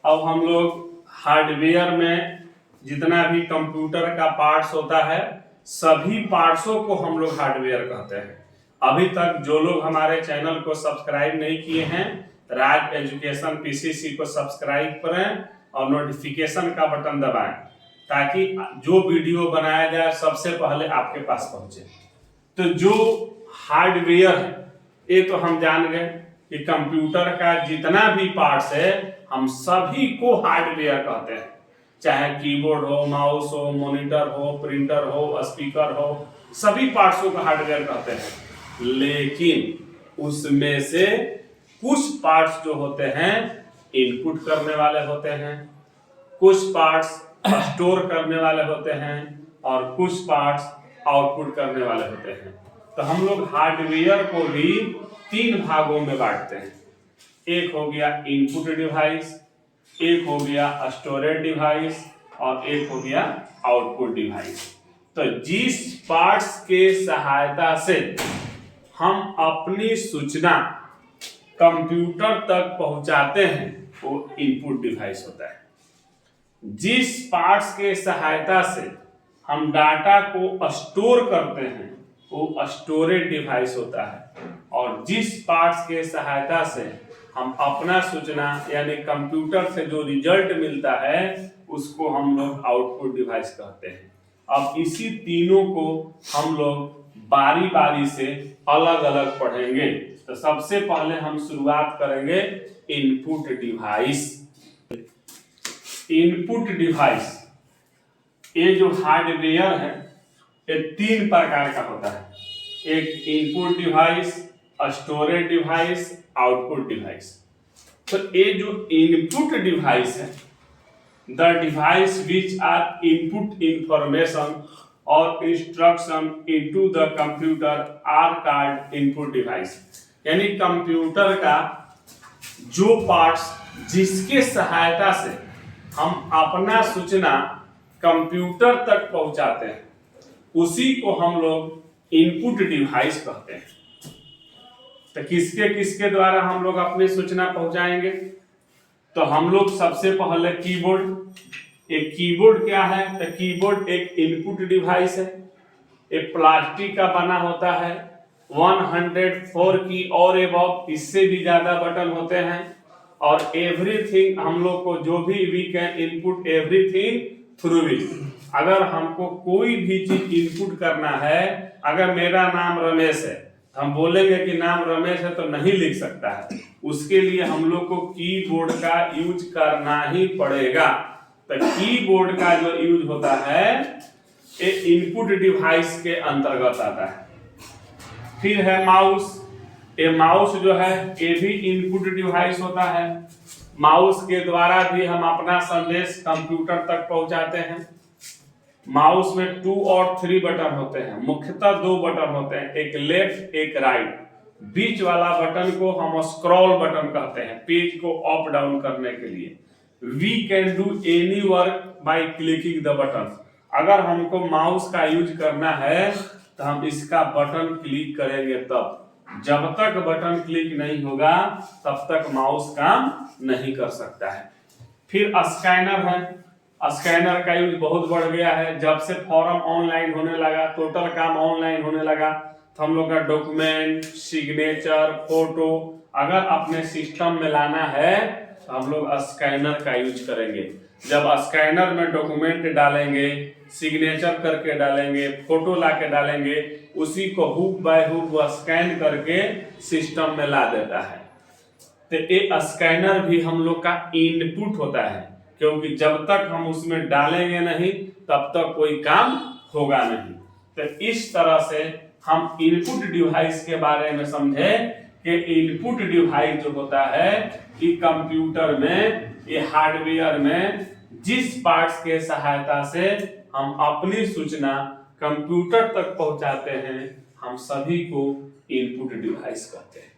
अब हम लोग हार्डवेयर में जितना भी कंप्यूटर का पार्ट्स होता है सभी पार्ट्सों को हम लोग हार्डवेयर कहते हैं। अभी तक जो लोग हमारे चैनल को सब्सक्राइब नहीं किए हैं, राज एजुकेशन पीसीसी को सब्सक्राइब करें और नोटिफिकेशन का बटन दबाएं ताकि जो वीडियो बनाया जाए सबसे पहले आपके पास पहुंचे। तो जो हार्डवेयर है ये तो हम जान गए कि कंप्यूटर का जितना भी पार्ट्स है हम सभी को हार्डवेयर कहते हैं, चाहे कीबोर्ड हो, माउस हो, मॉनिटर हो, प्रिंटर हो, स्पीकर हो, सभी पार्ट्सों को हार्डवेयर कहते हैं। लेकिन उसमें से कुछ पार्ट्स जो होते हैं इनपुट करने वाले होते हैं, कुछ पार्ट्स स्टोर करने वाले होते हैं और कुछ पार्ट्स आउटपुट करने वाले होते हैं। तो हम लोग हार्डवेयर को भी तीन भागों में बांटते हैं। एक हो गया इनपुट डिवाइस, एक हो गया स्टोरेज डिवाइस और एक हो गया आउटपुट डिवाइस। तो जिस पार्ट्स के सहायता से हम अपनी सूचना कंप्यूटर तक पहुंचाते हैं वो इनपुट डिवाइस होता है। जिस पार्ट्स के सहायता से हम डाटा को स्टोर करते हैं वो स्टोरेज डिवाइस होता है और जिस पार्ट्स के सहायता से हम अपना सूचना यानी कंप्यूटर से जो रिजल्ट मिलता है उसको हम लोग आउटपुट डिवाइस कहते हैं। अब इसी तीनों को हम लोग बारी बारी से अलग अलग पढ़ेंगे। तो सबसे पहले हम शुरुआत करेंगे इनपुट डिवाइस। इनपुट डिवाइस ये जो हार्डवेयर है ये तीन प्रकार का होता है, एक input device, storage device, output device. तो ये जो इनपुट डिवाइस है, the device which are input information और instruction into the computer are called input device. यानी कंप्यूटर का जो पार्ट्स जिसके सहायता से हम अपना सूचना कंप्यूटर तक पहुंचाते हैं उसी को हम लोग इनपुट डिवाइस कहते हैं। तो किसके किसके द्वारा हम लोग अपनी सूचना पहुंचाएंगे? तो हम लोग सबसे पहले कीबोर्ड। एक कीबोर्ड क्या है? तो कीबोर्ड एक इनपुट डिवाइस है, एक प्लास्टिक का बना होता है, 104 की और एबव, इससे भी ज्यादा बटन होते हैं और एवरीथिंग हम लोग को जो भी we can input everything through it. अगर हमको कोई भी चीज इनपुट करना है, अगर मेरा नाम रमेश है हम बोलेंगे कि नाम रमेश है तो नहीं लिख सकता है, उसके लिए हम लोग को कीबोर्ड का यूज करना ही पड़ेगा। तो कीबोर्ड का जो यूज होता है ये इनपुट डिवाइस के अंतर्गत आता है। फिर है माउस। ये माउस जो है ये भी इनपुट डिवाइस होता है। माउस के द्वारा भी हम अपना संदेश कंप्यूटर तक पहुंचाते हैं। माउस में 2 और 3 बटन होते हैं, मुख्यतः 2 बटन होते हैं, एक लेफ्ट एक राइट। बीच वाला बटन को हम स्क्रॉल बटन कहते हैं, पेज को अप डाउन करने के लिए। We can do any work by clicking the button. अगर हमको माउस का यूज करना है तो हम इसका बटन क्लिक करेंगे तब। जब तक बटन क्लिक नहीं होगा तब तक माउस काम नहीं कर सकता है। फिर स्कैनर है। स्कैनर का यूज बहुत बढ़ गया है, जब से फॉर्म ऑनलाइन होने लगा, टोटल काम ऑनलाइन होने लगा तो हम लोग का डॉक्यूमेंट, सिग्नेचर, फोटो अगर अपने सिस्टम में लाना है तो हम लोग स्कैनर का यूज करेंगे। जब स्कैनर में डॉक्यूमेंट डालेंगे, सिग्नेचर करके डालेंगे, फोटो ला के डालेंगे, उसी को हुक बाय हुक वो स्कैन करके सिस्टम में ला देता है। तो ये स्कैनर भी हम लोग का इनपुट होता है, क्योंकि जब तक हम उसमें डालेंगे नहीं तब तक कोई काम होगा नहीं। तो इस तरह से हम इनपुट डिवाइस के बारे में समझे कि इनपुट डिवाइस जो होता है कि कंप्यूटर में, ये हार्डवेयर में जिस पार्ट्स के सहायता से हम अपनी सूचना कंप्यूटर तक पहुंचाते हैं हम सभी को इनपुट डिवाइस कहते हैं।